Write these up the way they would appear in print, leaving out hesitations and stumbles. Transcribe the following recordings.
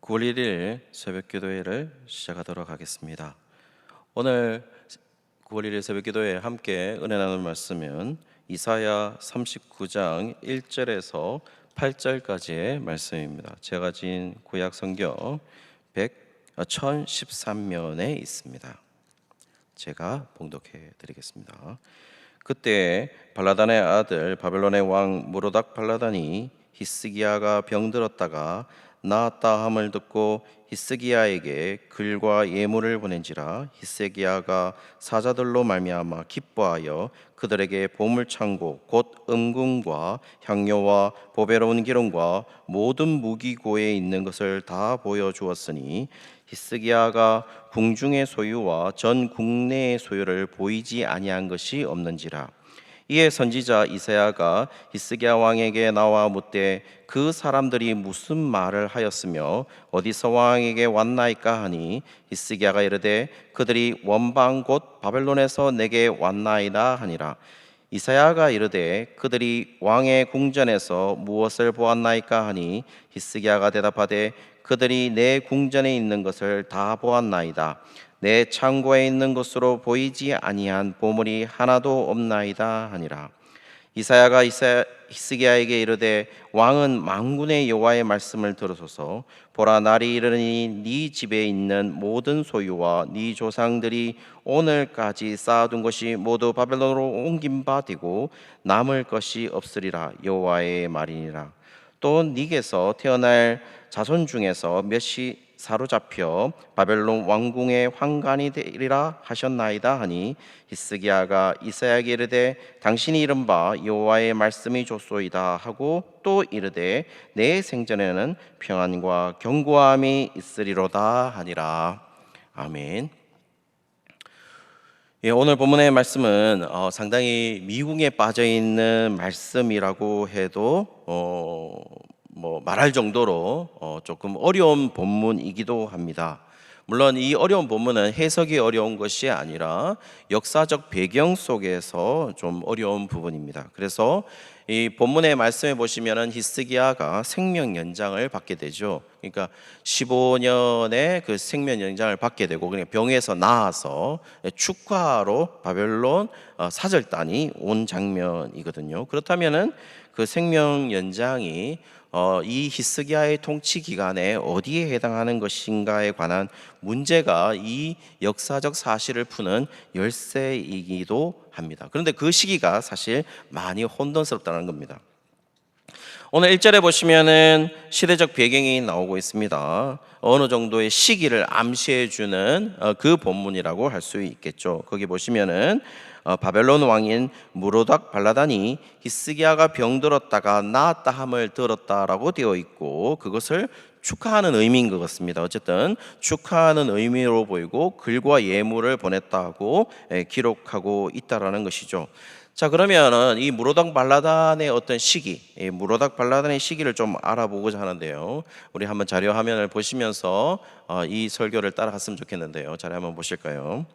9월 1일 새벽 기도회를 시작하도록 하겠습니다. 오늘 9월 1일 새벽 기도회에 함께 은혜 나눌 말씀은 이사야 39장 1절에서 8절까지의 말씀입니다. 제가 가진 구약 성경 1013면에 있습니다. 제가 봉독해 드리겠습니다. 그때 발라단의 아들 바벨론의 왕 무로닥 발라단이 히스기야가 병들었다가 나았다 함을 듣고 히스기야에게 글과 예물을 보낸지라. 히스기야가 사자들로 말미암아 기뻐하여 그들에게 보물창고 곧 음금과 향료와 보배로운 기름과 모든 무기고에 있는 것을 다 보여주었으니 히스기야가 궁중의 소유와 전 국내의 소유를 보이지 아니한 것이 없는지라. 이에 선지자 이사야가 히스기야 왕에게 나와 묻되 그 사람들이 무슨 말을 하였으며 어디서 왕에게 왔나이까 하니 히스기야가 이르되 그들이 원방 곧 바벨론에서 내게 왔나이다 하니라. 이사야가 이르되 그들이 왕의 궁전에서 무엇을 보았나이까 하니 히스기야가 대답하되 그들이 내 궁전에 있는 것을 다 보았나이다. 내 창고에 있는 것으로 보이지 아니한 보물이 하나도 없나이다 하니라. 이사야가 히스기야에게 이르되 왕은 만군의 여호와의 말씀을 들으소서. 보라, 날이 이르니 네 집에 있는 모든 소유와 네 조상들이 오늘까지 쌓아둔 것이 모두 바벨론으로 옮긴 바 되고 남을 것이 없으리라. 여호와의 말이니라. 또 네게서 태어날 자손 중에서 몇이 사로잡혀 바벨론 왕궁의 환관이 되리라 하셨나이다 하니 히스기야가 이사야에게 이르되 당신이 이른바 여호와의 말씀이 좋소이다 하고 또 이르되 내 생전에는 평안과 견고함이 있으리로다 하니라. 아멘. 오늘 본문의 말씀은 상당히 미궁에 빠져 있는 말씀이라고 해도 말할 정도로 조금 어려운 본문이기도 합니다. 물론 이 어려운 본문은 해석이 어려운 것이 아니라 역사적 배경 속에서 좀 어려운 부분입니다. 그래서 이 본문의 말씀에 보시면은 히스기야가 생명 연장을 받게 되죠. 그러니까 15년의 그 생명 연장을 받게 되고 그냥 병에서 나아서 축하하러 바벨론 사절단이 온 장면이거든요. 그렇다면은 그 생명 연장이 이 히스기야의 통치 기간에 어디에 해당하는 것인가에 관한 문제가 이 역사적 사실을 푸는 열쇠이기도 합니다. 그런데 그 시기가 사실 많이 혼돈스럽다는 겁니다. 오늘 1절에 보시면은 시대적 배경이 나오고 있습니다. 어느 정도의 시기를 암시해 주는 그 본문이라고 할 수 있겠죠. 거기 보시면은 바벨론 왕인 무로닥 발라단이 히스기야가 병들었다가 나았다 함을 들었다라고 되어 있고 그것을 축하하는 의미인 것 같습니다. 어쨌든 축하하는 의미로 보이고 글과 예물을 보냈다고 기록하고 있다라는 것이죠. 자, 그러면은 이 무로닥 발라단의 어떤 시기, 무로닥 발라단의 시기를 좀 알아보고자 하는데요. 우리 한번 자료 화면을 보시면서 이 설교를 따라갔으면 좋겠는데요. 자료 한번 보실까요?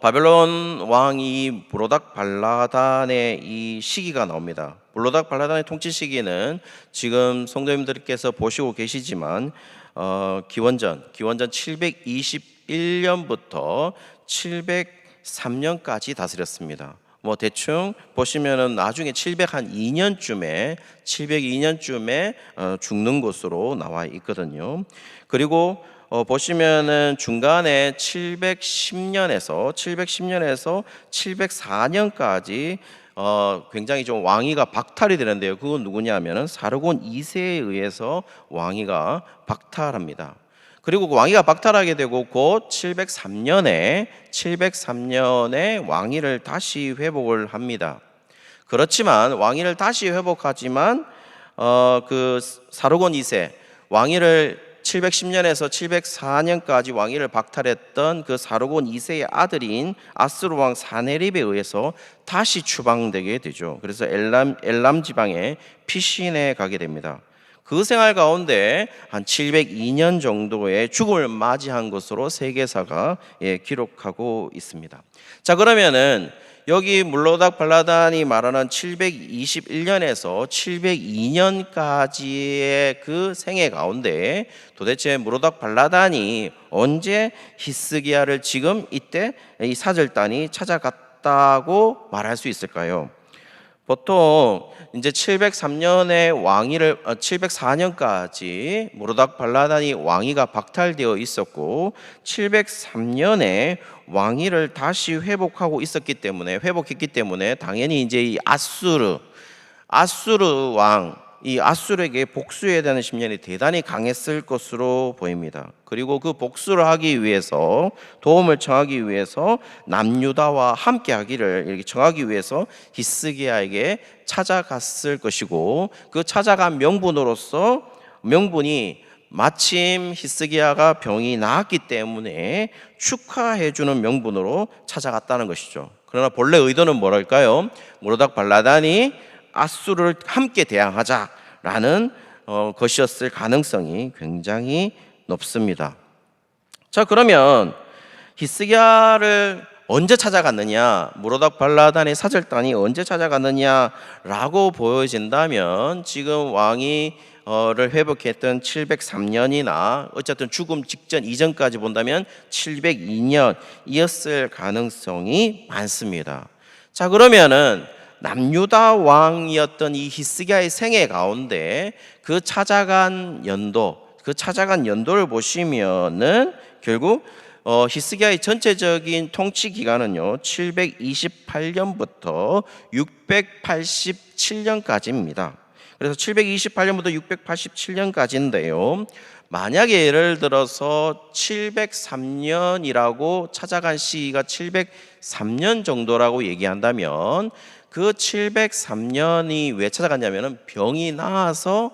바벨론 왕이 무로닥 발라단의 이 시기가 나옵니다. 무로닥 발라단의 통치 시기는 지금 성도님들께서 보시고 계시지만 기원전 721년부터 703년까지 다스렸습니다. 대충 보시면은 나중에 702년쯤에 죽는 것으로 나와 있거든요. 그리고 보시면은 중간에 710년에서 704년까지 굉장히 좀 왕위가 박탈이 되는데요. 그건 누구냐면은 사르곤 2세에 의해서 왕위가 박탈합니다. 그리고 그 왕위가 박탈하게 되고 곧 703년에 왕위를 다시 회복을 합니다. 그렇지만 왕위를 다시 회복하지만 그 사르곤 2세 왕위를 710년에서 704년까지 왕위를 박탈했던 그 사르곤 2세의 아들인 아스루 왕 사네립에 의해서 다시 추방되게 되죠. 그래서 엘람 지방의 피신에 가게 됩니다. 그 생활 가운데 한 702년 정도의 죽음을 맞이한 것으로 세계사가 기록하고 있습니다. 자, 그러면은 여기 물로닥 발라단이 말하는 721년에서 702년까지의 그 생애 가운데 도대체 물로닥 발라단이 언제 히스기야를 지금 이때 이 사절단이 찾아갔다고 말할 수 있을까요? 보통 이제 703년에 왕위를 704년까지 무로닥 발라단이 왕위가 박탈되어 있었고 703년에 왕위를 다시 회복했기 때문에 당연히 이제 이 아수르 왕, 이 아수르에게 복수해야 되는 심령이 대단히 강했을 것으로 보입니다. 그리고 그 복수를 하기 위해서 도움을 청하기 위해서 남유다와 함께하기를 이렇게 청하기 위해서 히스기야에게 찾아갔을 것이고 그 찾아간 명분이 마침 히스기야가 병이 나았기 때문에 축하해주는 명분으로 찾아갔다는 것이죠. 그러나 본래 의도는 뭐랄까요? 무로닥 발라단이 아수르를 함께 대항하자라는 것이었을 가능성이 굉장히 높습니다. 자, 그러면 히스기야를 언제 찾아갔느냐, 무로닥 발라단의 사절단이 언제 찾아갔느냐라고 보여진다면 지금 왕이 를 회복했던 703년이나 어쨌든 죽음 직전 이전까지 본다면 702년이었을 가능성이 많습니다. 자, 그러면은 남유다 왕이었던 이 히스기야의 생애 가운데 그 찾아간 연도를 보시면은 결국 히스기야의 전체적인 통치 기간은요 728년부터 687년까지입니다. 그래서 728년부터 687년까지인데요. 만약에 예를 들어서 703년이라고 찾아간 시기가 703년 정도라고 얘기한다면 그 703년이 왜 찾아갔냐면 병이 나아서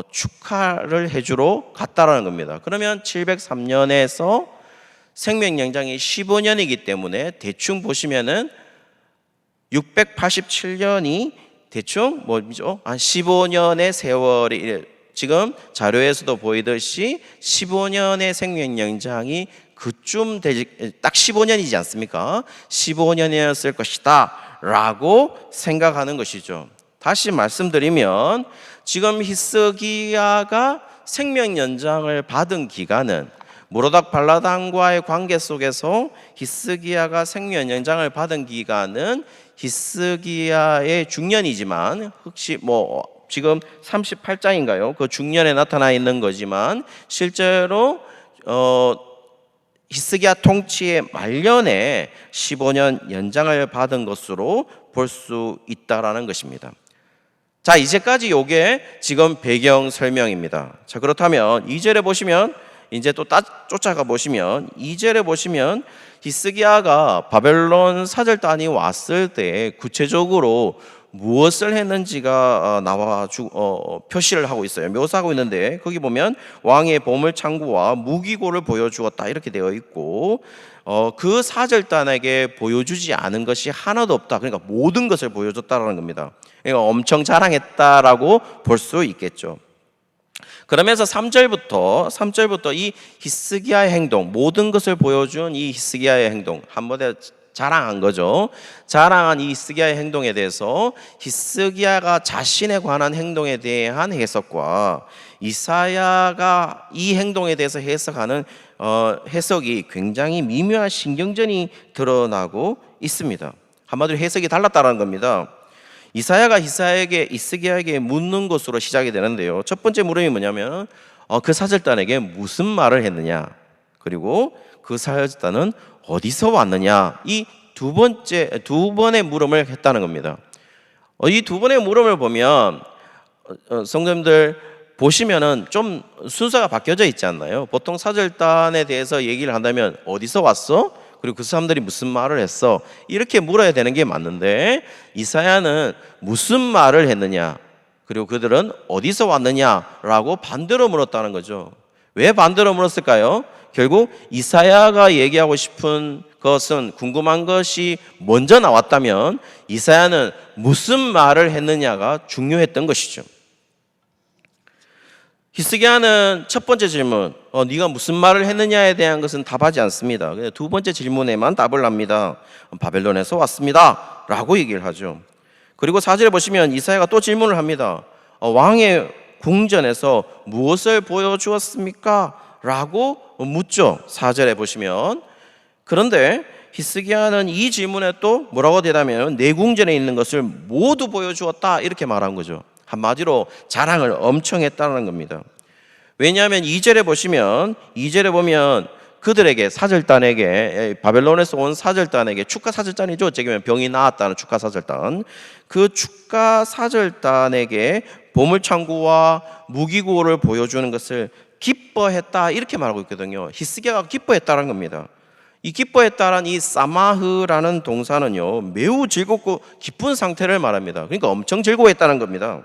축하를 해주러 갔다라는 겁니다. 그러면 703년에서 생명연장이 15년이기 때문에 대충 보시면은 687년이 대충 뭐죠? 한 15년의 세월이 지금 자료에서도 보이듯이 15년의 생명연장이 그쯤 되지 딱 15년이지 않습니까? 15년이었을 것이다 라고 생각하는 것이죠. 다시 말씀드리면 지금 히스기야가 생명연장을 받은 기간은 무로닥 발라단과의 관계 속에서 히스기야가 생명연장을 받은 기간은 히스기야의 중년이지만 혹시 지금 38장인가요? 그 중년에 나타나 있는 거지만 실제로 히스기야 통치의 말년에 15년 연장을 받은 것으로 볼 수 있다라는 것입니다. 자, 이제까지 요게 지금 배경 설명입니다. 자, 그렇다면 2절에 보시면 이제 또 쫓아가 보시면 2절에 보시면 히스기야가 바벨론 사절단이 왔을 때 구체적으로 무엇을 했는지가 표시를 하고 있어요. 묘사하고 있는데 거기 보면 왕의 보물 창고와 무기고를 보여주었다 이렇게 되어 있고 그 사절단에게 보여주지 않은 것이 하나도 없다. 그러니까 모든 것을 보여줬다라는 겁니다. 그러니까 엄청 자랑했다라고 볼 수 있겠죠. 그러면서 3절부터 이 히스기야의 행동, 모든 것을 보여준 이 히스기야의 행동, 한 번에 자랑한 거죠. 자랑한 이 히스기야의 행동에 대해서 히스기야가 자신에 관한 행동에 대한 해석과 이사야가 이 행동에 대해서 해석하는 해석이 굉장히 미묘한 신경전이 드러나고 있습니다. 한마디로 해석이 달랐다는 겁니다. 이사야가 히스기야에게 묻는 것으로 시작이 되는데요. 첫 번째 물음이 뭐냐면 그 사절단에게 무슨 말을 했느냐, 그리고 그 사절단은 어디서 왔느냐, 이 두 번의 물음을 했다는 겁니다. 이 두 번의 물음을 보면 성도님들 보시면은 좀 순서가 바뀌어져 있지 않나요? 보통 사절단에 대해서 얘기를 한다면 어디서 왔어? 그리고 그 사람들이 무슨 말을 했어? 이렇게 물어야 되는 게 맞는데 이사야는 무슨 말을 했느냐, 그리고 그들은 어디서 왔느냐라고 반대로 물었다는 거죠. 왜 반대로 물었을까요? 결국 이사야가 얘기하고 싶은 것은, 궁금한 것이 먼저 나왔다면 이사야는 무슨 말을 했느냐가 중요했던 것이죠. 히스기야는 첫 번째 질문, 네가 무슨 말을 했느냐에 대한 것은 답하지 않습니다. 두 번째 질문에만 답을 합니다. 바벨론에서 왔습니다 라고 얘기를 하죠. 그리고 4절에 보시면 이사야가 또 질문을 합니다. 왕의 궁전에서 무엇을 보여주었습니까? 라고 묻죠. 4절에 보시면. 그런데 히스기야는 이 질문에 또 뭐라고 대답하면 내 궁전에 있는 것을 모두 보여주었다 이렇게 말한 거죠. 한마디로 자랑을 엄청 했다는 겁니다. 왜냐하면 2절에 보면 그들에게 사절단에게, 바벨론에서 온 사절단에게, 축가 사절단이죠. 어쩌면 병이 나았다는 축가 사절단, 그 축가 사절단에게 보물창고와 무기고를 보여주는 것을 기뻐했다 이렇게 말하고 있거든요. 히스기야가 기뻐했다는 겁니다. 이 기뻐했다는 이 사마흐라는 동사는요, 매우 즐겁고 기쁜 상태를 말합니다. 그러니까 엄청 즐거워했다는 겁니다.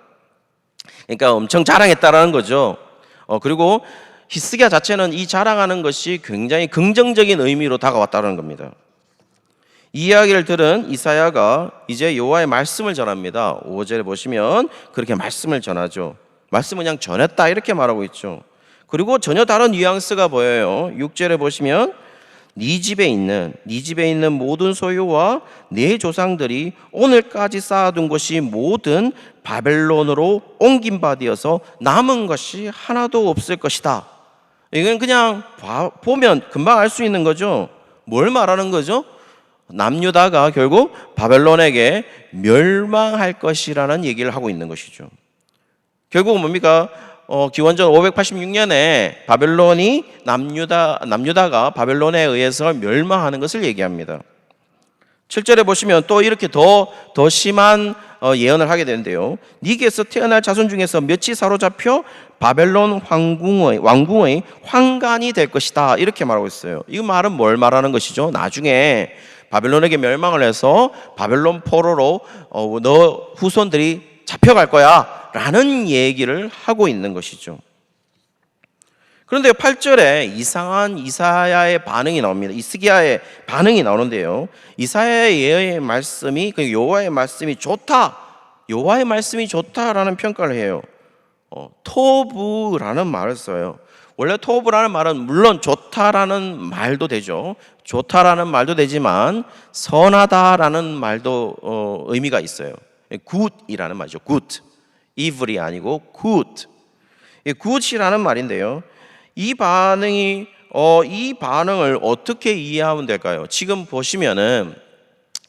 그러니까 엄청 자랑했다라는 거죠. 그리고 히스기야 자체는 이 자랑하는 것이 굉장히 긍정적인 의미로 다가왔다는 겁니다. 이 이야기를 들은 이사야가 이제 여호와의 말씀을 전합니다. 5절에 보시면 그렇게 말씀을 전하죠. 말씀을 그냥 전했다 이렇게 말하고 있죠. 그리고 전혀 다른 뉘앙스가 보여요. 6절에 보시면 네 집에 있는 모든 소유와 네 조상들이 오늘까지 쌓아둔 것이 모든 바벨론으로 옮긴 바 되어서 남은 것이 하나도 없을 것이다. 이건 그냥 보면 금방 알 수 있는 거죠. 뭘 말하는 거죠? 남유다가 결국 바벨론에게 멸망할 것이라는 얘기를 하고 있는 것이죠. 결국은 뭡니까? 기원전 586년에 바벨론이 남유다가 바벨론에 의해서 멸망하는 것을 얘기합니다. 7절에 보시면 또 이렇게 더 심한 예언을 하게 되는데요. 네게서 태어날 자손 중에서 몇이 사로잡혀 바벨론 왕궁의 환관이 될 것이다 이렇게 말하고 있어요. 이 말은 뭘 말하는 것이죠? 나중에 바벨론에게 멸망을 해서 바벨론 포로로 너 후손들이 잡혀갈 거야 라는 얘기를 하고 있는 것이죠. 그런데 8절에 이상한 이사야의 반응이 나옵니다. 히스기야의 반응이 나오는데요. 이사야의 말씀이, 여호와의 말씀이 좋다, 여호와의 말씀이 좋다라는 평가를 해요. 토브라는 말을 써요. 원래 토브라는 말은 물론 좋다라는 말도 되죠. 좋다라는 말도 되지만 선하다라는 말도 의미가 있어요. good이라는 말이죠. good, evil이 아니고 good. good이라는 말인데요. 이 반응을 어떻게 이해하면 될까요? 지금 보시면은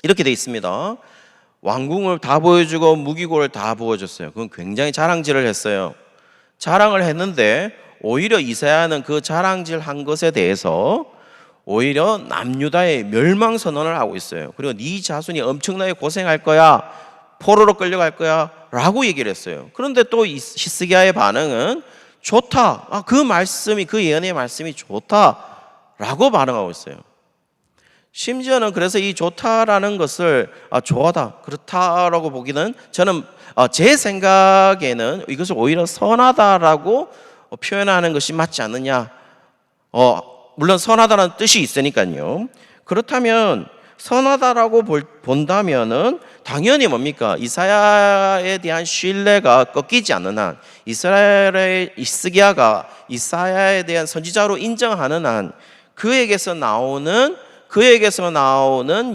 이렇게 돼 있습니다. 왕궁을 다 보여주고 무기고를 다 보여줬어요. 그건 굉장히 자랑질을 했어요. 자랑을 했는데 오히려 이사야는 그 자랑질 한 것에 대해서 오히려 남유다의 멸망 선언을 하고 있어요. 그리고 네 자손이 엄청나게 고생할 거야, 포로로 끌려갈 거야 라고 얘기를 했어요. 그런데 또 히스기야의 반응은 좋다, 그 예언의 말씀이 좋다 라고 반응하고 있어요. 심지어는 그래서 이 좋다라는 것을 좋아다, 그렇다라고 보기는 저는 제 생각에는 이것을 오히려 선하다라고 표현하는 것이 맞지 않느냐. 물론 선하다는 뜻이 있으니까요. 그렇다면 선하다라고 본다면은 당연히 뭡니까? 이사야에 대한 신뢰가 꺾이지 않는 한, 이스라엘의 히스기야가 이사야에 대한 선지자로 인정하는 한, 그에게서 나오는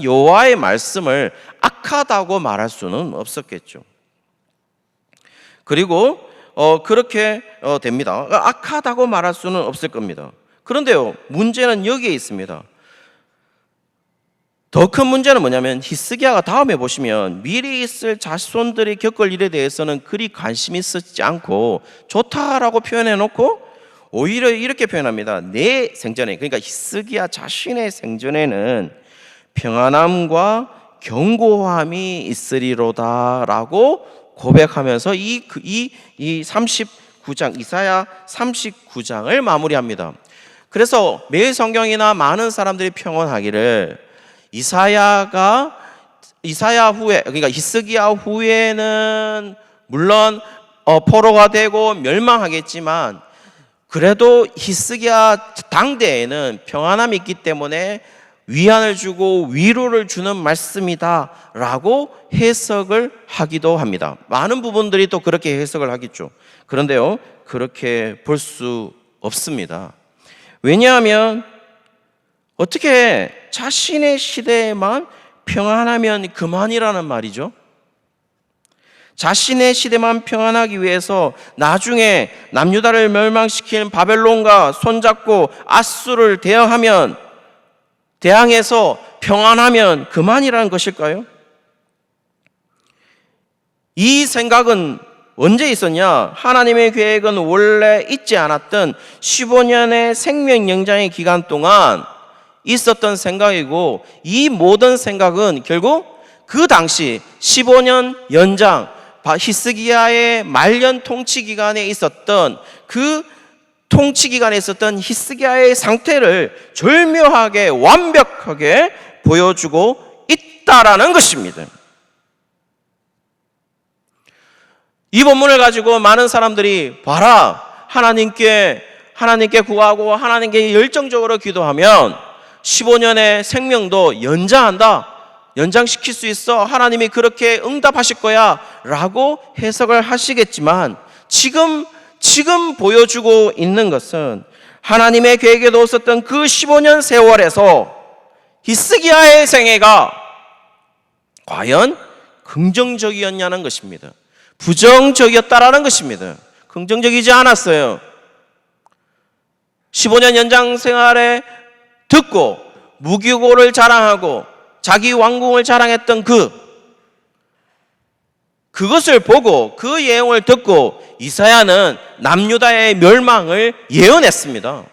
여호와의 말씀을 악하다고 말할 수는 없었겠죠. 그리고 그렇게 됩니다. 악하다고 말할 수는 없을 겁니다. 그런데요, 문제는 여기에 있습니다. 더 큰 문제는 뭐냐면 히스기야가 다음에 보시면 미리 있을 자손들이 겪을 일에 대해서는 그리 관심 있지 않고 좋다라고 표현해 놓고 오히려 이렇게 표현합니다. 내 생전에, 그러니까 히스기야 자신의 생전에는 평안함과 견고함이 있으리로다라고 고백하면서 이 39장, 이사야 39장을 마무리합니다. 그래서 매일 성경이나 많은 사람들이 평언하기를 이사야 후에, 그러니까 히스기야 후에는 물론 포로가 되고 멸망하겠지만 그래도 히스기야 당대에는 평안함이 있기 때문에 위안을 주고 위로를 주는 말씀이다라고 해석을 하기도 합니다. 많은 부분들이 또 그렇게 해석을 하겠죠. 그런데요, 그렇게 볼 수 없습니다. 왜냐하면 어떻게 자신의 시대에만 평안하면 그만이라는 말이죠? 자신의 시대만 평안하기 위해서 나중에 남유다를 멸망시키는 바벨론과 손잡고 아수르를 대항해서 평안하면 그만이라는 것일까요? 이 생각은 언제 있었냐? 하나님의 계획은 원래 있지 않았던 15년의 생명 연장의 기간 동안 있었던 생각이고, 이 모든 생각은 결국 그 당시 15년 연장 히스기야의 말년 통치 기간에 있었던 그 통치 기간에 있었던 히스기야의 상태를 절묘하게 완벽하게 보여주고 있다라는 것입니다. 이 본문을 가지고 많은 사람들이 봐라, 하나님께 구하고 하나님께 열정적으로 기도하면 15년의 생명도 연장시킬 수 있어, 하나님이 그렇게 응답하실 거야 라고 해석을 하시겠지만, 지금 보여주고 있는 것은 하나님의 계획에 넣었었던 그 15년 세월에서 히스기야의 생애가 과연 긍정적이었냐는 것입니다. 부정적이었다라는 것입니다. 긍정적이지 않았어요. 15년 연장 생활에 듣고 무기고를 자랑하고 자기 왕궁을 자랑했던 그것을 보고 그 예언을 듣고 이사야는 남유다의 멸망을 예언했습니다.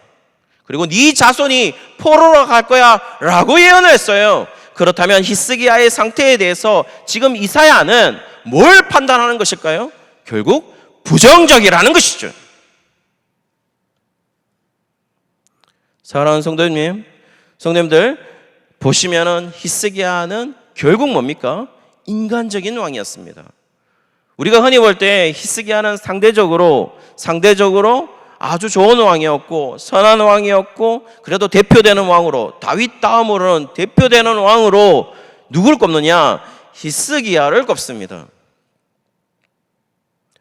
그리고 네 자손이 포로로 갈 거야 라고 예언을 했어요. 그렇다면 히스기야의 상태에 대해서 지금 이사야는 뭘 판단하는 것일까요? 결국 부정적이라는 것이죠. 사랑하는 성도님들 보시면은 히스기야는 결국 뭡니까? 인간적인 왕이었습니다. 우리가 흔히 볼 때 히스기야는 상대적으로 아주 좋은 왕이었고 선한 왕이었고, 그래도 대표되는 왕으로, 다윗 다음으로는 대표되는 왕으로 누굴 꼽느냐? 히스기야를 꼽습니다.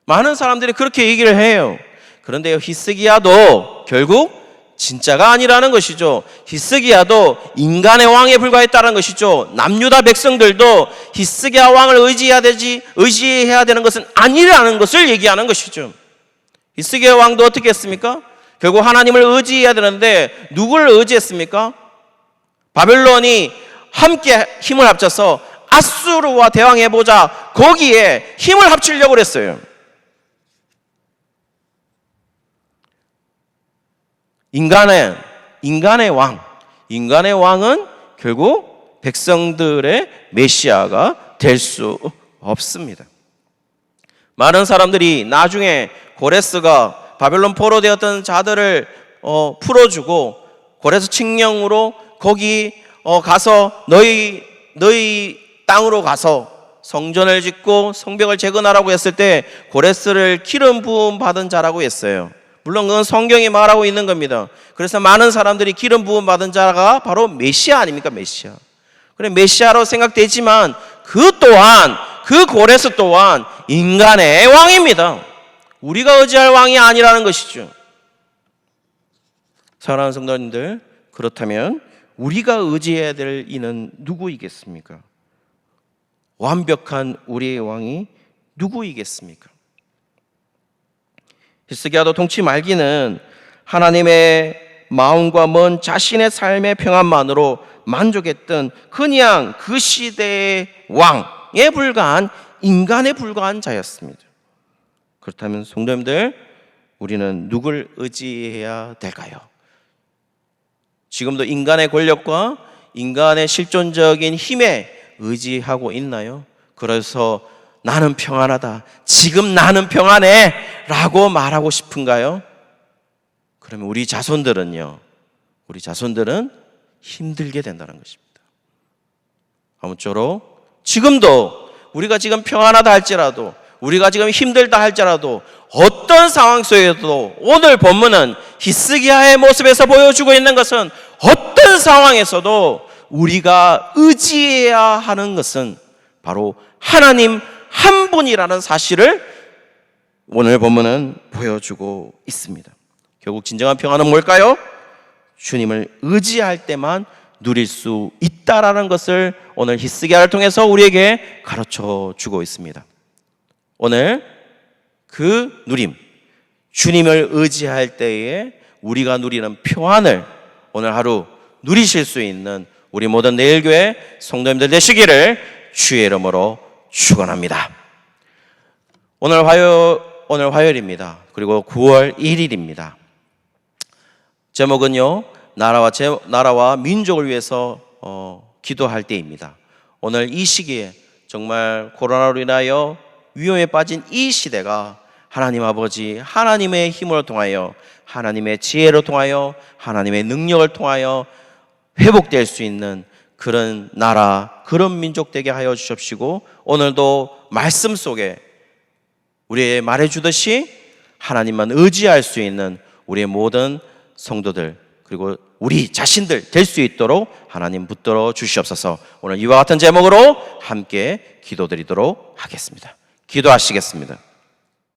많은 사람들이 그렇게 얘기를 해요. 그런데 히스기야도 결국 진짜가 아니라는 것이죠. 히스기야도 인간의 왕에 불과했다는 것이죠. 남유다 백성들도 히스기야 왕을 의지해야 되는 것은 아니라는 것을 얘기하는 것이죠. 히스기야 왕도 어떻게 했습니까? 결국 하나님을 의지해야 되는데 누구를 의지했습니까? 바벨론이 함께 힘을 합쳐서 아수르와 대항해보자, 거기에 힘을 합치려고 했어요. 인간의 왕은 결국 백성들의 메시아가 될 수 없습니다. 많은 사람들이 나중에 고레스가 바벨론 포로 되었던 자들을 풀어주고 고레스 칙령으로 거기 가서 너희 땅으로 가서 성전을 짓고 성벽을 재건하라고 했을 때 고레스를 기름 부음 받은 자라고 했어요. 물론 그건 성경이 말하고 있는 겁니다. 그래서 많은 사람들이 기름 부음 받은 자가 바로 메시아 아닙니까? 메시아. 그래, 메시아로 생각되지만 그 고레스 또한 인간의 왕입니다. 우리가 의지할 왕이 아니라는 것이죠. 사랑하는 성도님들, 그렇다면 우리가 의지해야 될 이는 누구이겠습니까? 완벽한 우리의 왕이 누구이겠습니까? 히스기야도 통치 말기는 하나님의 마음과 먼 자신의 삶의 평안만으로 만족했던 그냥 그 시대의 왕에 불과한, 인간에 불과한 자였습니다. 그렇다면 성도님들, 우리는 누굴 의지해야 될까요? 지금도 인간의 권력과 인간의 실존적인 힘에 의지하고 있나요? 그래서 나는 평안하다, 지금 나는 평안해 라고 말하고 싶은가요? 그러면 우리 자손들은 힘들게 된다는 것입니다. 아무쪼록 지금도 우리가 지금 평안하다 할지라도, 우리가 지금 힘들다 할지라도, 어떤 상황 속에서도 오늘 본문은 히스기야의 모습에서 보여주고 있는 것은 어떤 상황에서도 우리가 의지해야 하는 것은 바로 하나님 한 분이라는 사실을 오늘 본문은 보여주고 있습니다. 결국 진정한 평안은 뭘까요? 주님을 의지할 때만 누릴 수 있다라는 것을 오늘 히스기야를 통해서 우리에게 가르쳐 주고 있습니다. 오늘 그 누림, 주님을 의지할 때에 우리가 누리는 평안을 오늘 하루 누리실 수 있는 우리 모든 내일교회 성도님들 되시기를 주의 이름으로 축원합니다. 오늘 화요일입니다. 그리고 9월 1일입니다. 제목은요, 나라와 민족을 위해서 기도할 때입니다. 오늘 이 시기에 정말 코로나로 인하여 위험에 빠진 이 시대가 하나님 아버지 하나님의 힘을 통하여, 하나님의 지혜를 통하여, 하나님의 능력을 통하여 회복될 수 있는 그런 나라, 그런 민족 되게 하여 주십시고, 오늘도 말씀 속에 우리의 말해주듯이 하나님만 의지할 수 있는 우리의 모든 성도들, 그리고 우리 자신들 될 수 있도록 하나님 붙들어 주시옵소서. 오늘 이와 같은 제목으로 함께 기도드리도록 하겠습니다. 기도하시겠습니다.